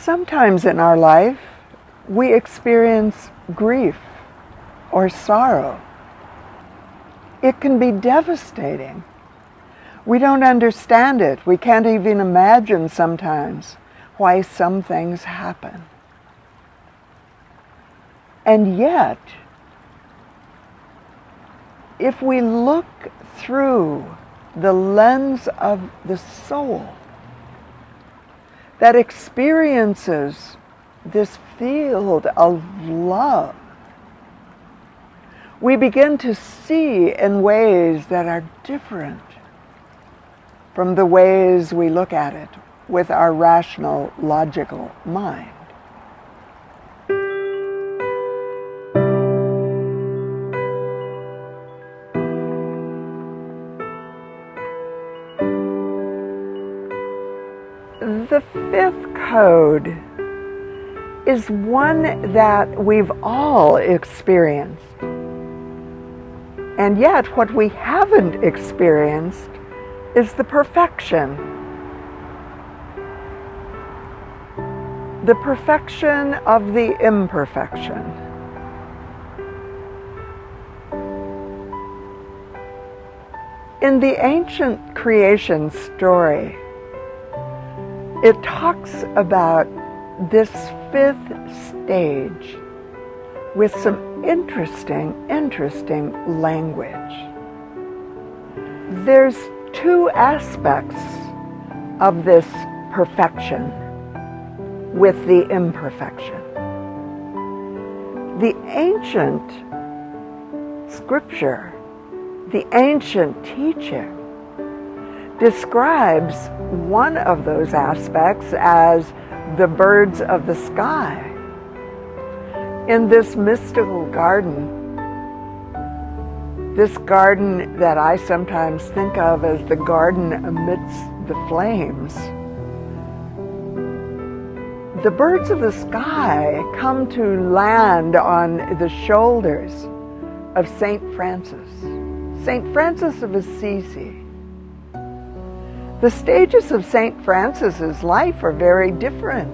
Sometimes in our life, we experience grief or sorrow. It can be devastating. We don't understand it. We can't even imagine sometimes why some things happen. And yet, if we look through the lens of the soul that experiences this field of love, we begin to see in ways that are different from the ways we look at it with our rational, logical mind. The fifth code is one that we've all experienced. And yet what we haven't experienced is the perfection. The perfection of the imperfection. In the ancient creation story, it talks about this fifth stage with some interesting language. There's two aspects of this perfection with the imperfection. The ancient scripture, the ancient teaching, describes one of those aspects as the birds of the sky. In this mystical garden, this garden that I sometimes think of as the garden amidst the flames, the birds of the sky come to land on the shoulders of Saint Francis of Assisi. The stages of Saint Francis's life are very different.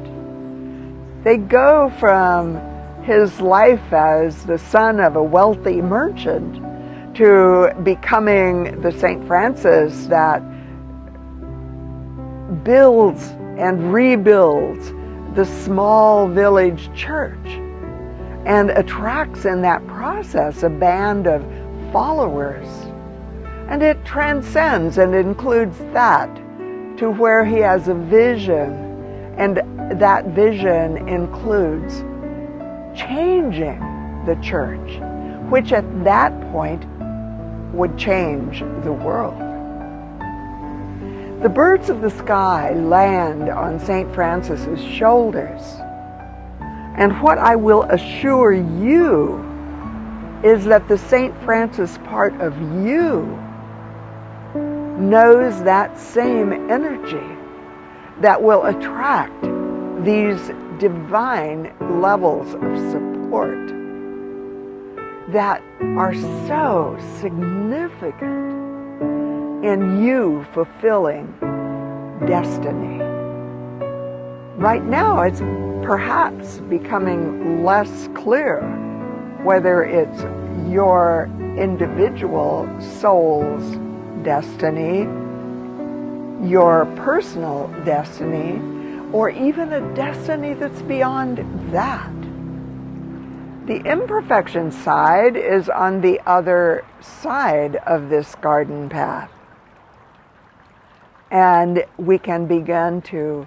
They go from his life as the son of a wealthy merchant to becoming the Saint Francis that builds and rebuilds the small village church and attracts in that process a band of followers. And it transcends and includes that to where he has a vision, and that vision includes changing the church, which at that point would change the world. The birds of the sky land on St. Francis's shoulders, and what I will assure you is that the St. Francis part of you knows that same energy that will attract these divine levels of support that are so significant in you fulfilling destiny. Right now, it's perhaps becoming less clear whether it's your individual soul's destiny, your personal destiny, or even a destiny that's beyond that. The imperfection side is on the other side of this garden path. And we can begin to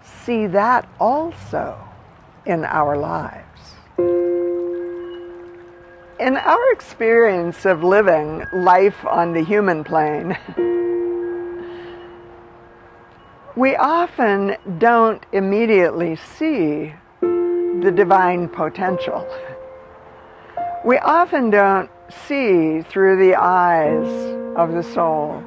see that also in our lives. In our experience of living life on the human plane, we often don't immediately see the divine potential. We often don't see through the eyes of the soul.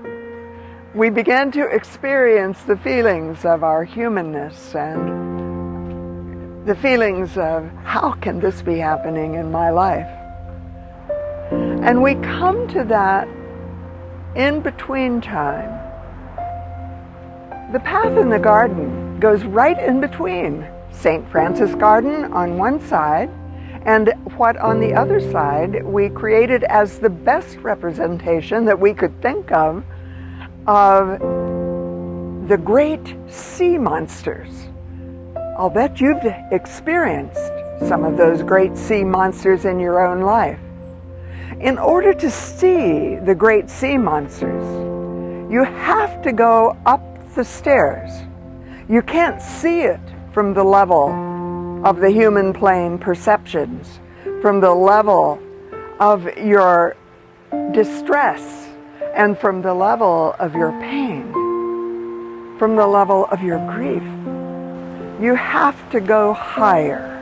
We begin to experience the feelings of our humanness and the feelings of, how can this be happening in my life? And we come to that in between time. The path in the garden goes right in between St. Francis Garden on one side and what on the other side we created as the best representation that we could think of the great sea monsters. I'll bet you've experienced some of those great sea monsters in your own life. In order to see the great sea monsters, you have to go up the stairs. You can't see it from the level of the human plane perceptions, from the level of your distress, and from the level of your pain, from the level of your grief. You have to go higher.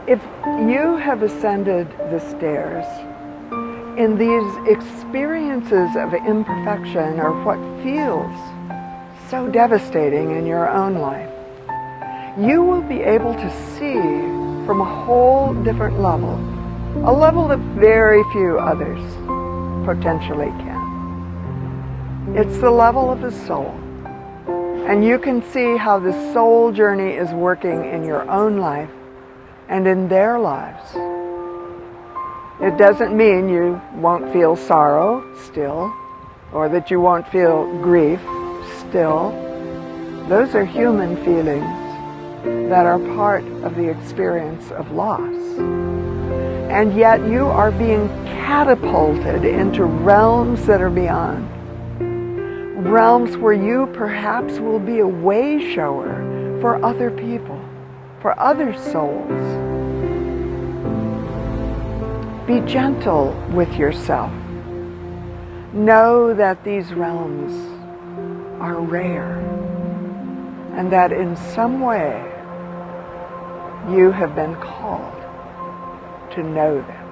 If you have ascended the stairs in these experiences of imperfection or what feels so devastating in your own life, you will be able to see from a whole different level, a level that very few others potentially can. It's the level of the soul. And you can see how the soul journey is working in your own life and in their lives. It doesn't mean you won't feel sorrow still, or that you won't feel grief still. Those are human feelings that are part of the experience of loss. And yet you are being catapulted into realms that are beyond. Realms where you perhaps will be a way shower for other people, for other souls. Be gentle with yourself. Know that these realms are rare and that in some way you have been called to know them.